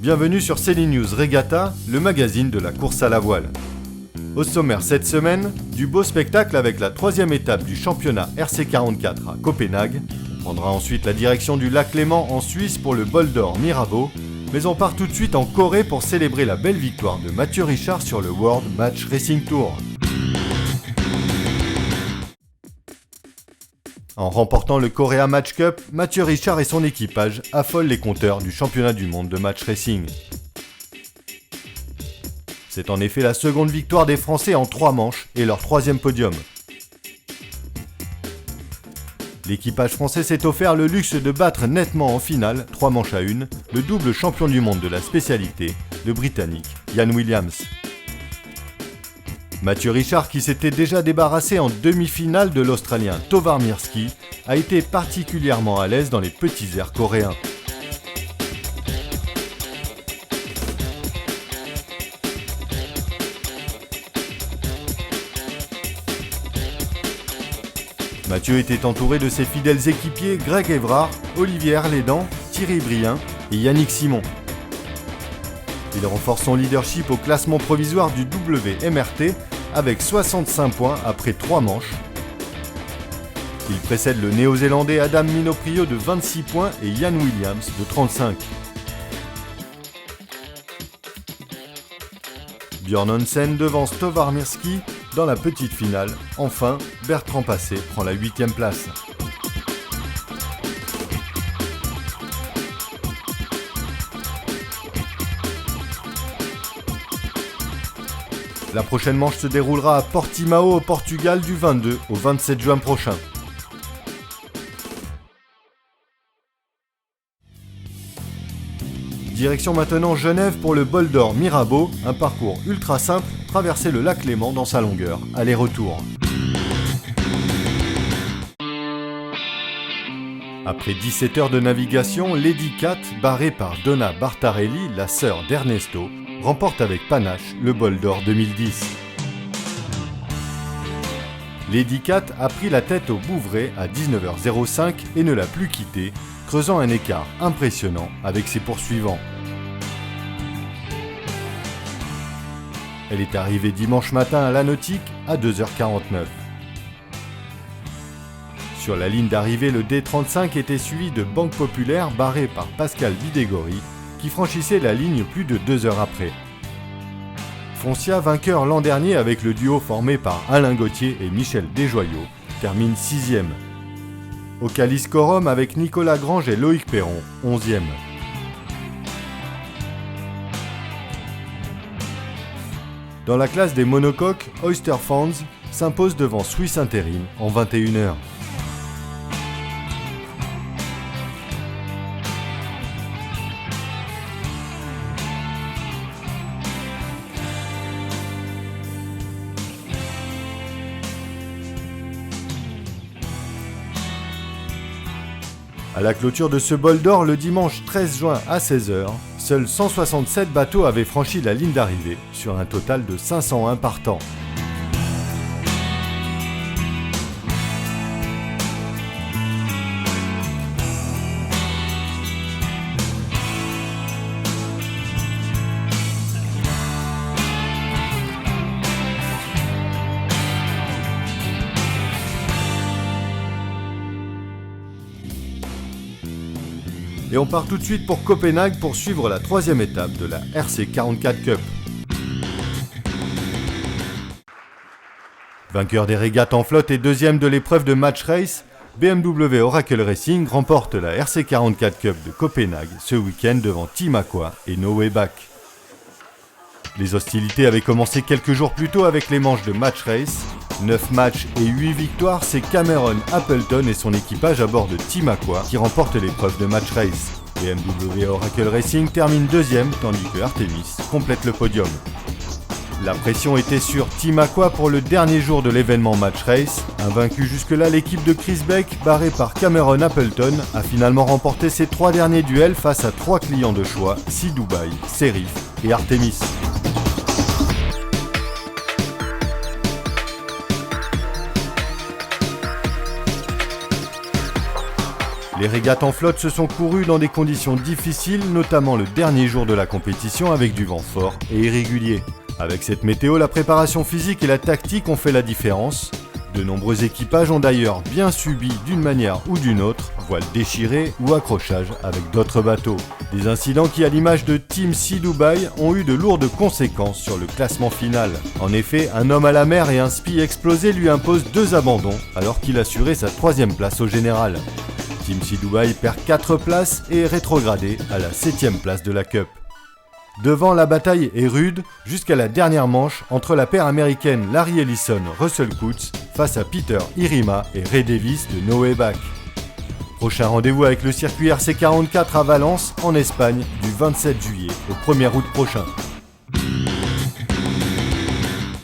Bienvenue sur Sailing News Regatta, le magazine de la course à la voile. Au sommaire cette semaine, du beau spectacle avec la 3e étape du championnat RC44 à Copenhague. On prendra ensuite la direction du lac Léman en Suisse pour le bol d'or Mirabeau. Mais on part tout de suite en Corée pour célébrer la belle victoire de Mathieu Richard sur le World Match Racing Tour. En remportant le Korea Match Cup, Mathieu Richard et son équipage affolent les compteurs du championnat du monde de match racing. C'est en effet la seconde victoire des Français en 3 manches et leur 3e podium. L'équipage français s'est offert le luxe de battre nettement en finale, 3 manches à 1, le double champion du monde de la spécialité, le Britannique Ian Williams. Mathieu Richard, qui s'était déjà débarrassé en demi-finale de l'Australien Tovar Mirski, a été particulièrement à l'aise dans les petits airs coréens. Mathieu était entouré de ses fidèles équipiers Greg Évrard, Olivier Herlédan, Thierry Brien et Yannick Simon. Il renforce son leadership au classement provisoire du WMRT avec 65 points après 3 manches. Il précède le néo-zélandais Adam Minoprio de 26 points et Ian Williams de 35. Björn Hansen devance Tovar Mirski dans la petite finale. Enfin, Bertrand Passé prend la 8e place. La prochaine manche se déroulera à Portimao au Portugal du 22 au 27 juin prochain. Direction maintenant Genève pour le bol d'or Mirabeau, un parcours ultra simple, traverser le lac Léman dans sa longueur, aller-retour. Après 17 heures de navigation, Lady Cat, barrée par Donna Bartarelli, la sœur d'Ernesto, remporte avec panache le bol d'or 2010. Lady Cat a pris la tête au Bouvray à 19h05 et ne l'a plus quitté, creusant un écart impressionnant avec ses poursuivants. Elle est arrivée dimanche matin à la Nautique à 2h49. Sur la ligne d'arrivée, le D35 était suivi de Banque Populaire barré par Pascal Videgori, qui franchissait la ligne plus de 2 heures après. Foncia, vainqueur l'an dernier avec le duo formé par Alain Gauthier et Michel Desjoyaux, termine 6e. Au Calice Corum avec Nicolas Grange et Loïc Perron, 11e. Dans la classe des monocoques, Oyster Fans s'impose devant Swiss Intérim en 21 heures. À la clôture de ce bol d'or le dimanche 13 juin à 16h, seuls 167 bateaux avaient franchi la ligne d'arrivée sur un total de 501 partants. Et on part tout de suite pour Copenhague pour suivre la 3e étape de la RC44 Cup. Vainqueur des régates en flotte et 2e de l'épreuve de match race, BMW Oracle Racing remporte la RC44 Cup de Copenhague ce week-end devant Team Aqua et No Way Back. Les hostilités avaient commencé quelques jours plus tôt avec les manches de match race. 9 matchs et 8 victoires, c'est Cameron Appleton et son équipage à bord de Team Aqua qui remportent l'épreuve de match race. BMW Oracle Racing termine 2e tandis que Artemis complète le podium. La pression était sur Team Aqua pour le dernier jour de l'événement match race. Invaincue jusque-là, l'équipe de Chris Beck, barrée par Cameron Appleton, a finalement remporté ses 3 derniers duels face à 3 clients de choix, Sea Dubai, Serif et Artemis. Les régates en flotte se sont courues dans des conditions difficiles, notamment le dernier jour de la compétition avec du vent fort et irrégulier. Avec cette météo, la préparation physique et la tactique ont fait la différence. De nombreux équipages ont d'ailleurs bien subi d'une manière ou d'une autre, voiles déchirées ou accrochages avec d'autres bateaux. Des incidents qui, à l'image de Team Sea Dubai, ont eu de lourdes conséquences sur le classement final. En effet, un homme à la mer et un spi explosé lui imposent 2 abandons alors qu'il assurait sa 3e place au général. Team Sea Dubai perd 4 places et est rétrogradé à la 7e place de la Cup. Devant, la bataille est rude jusqu'à la dernière manche entre la paire américaine Larry Ellison-Russell Coutts face à Peter Irima et Ray Davis de No Way Back. Prochain rendez-vous avec le circuit RC44 à Valence, en Espagne, du 27 juillet au 1er août prochain.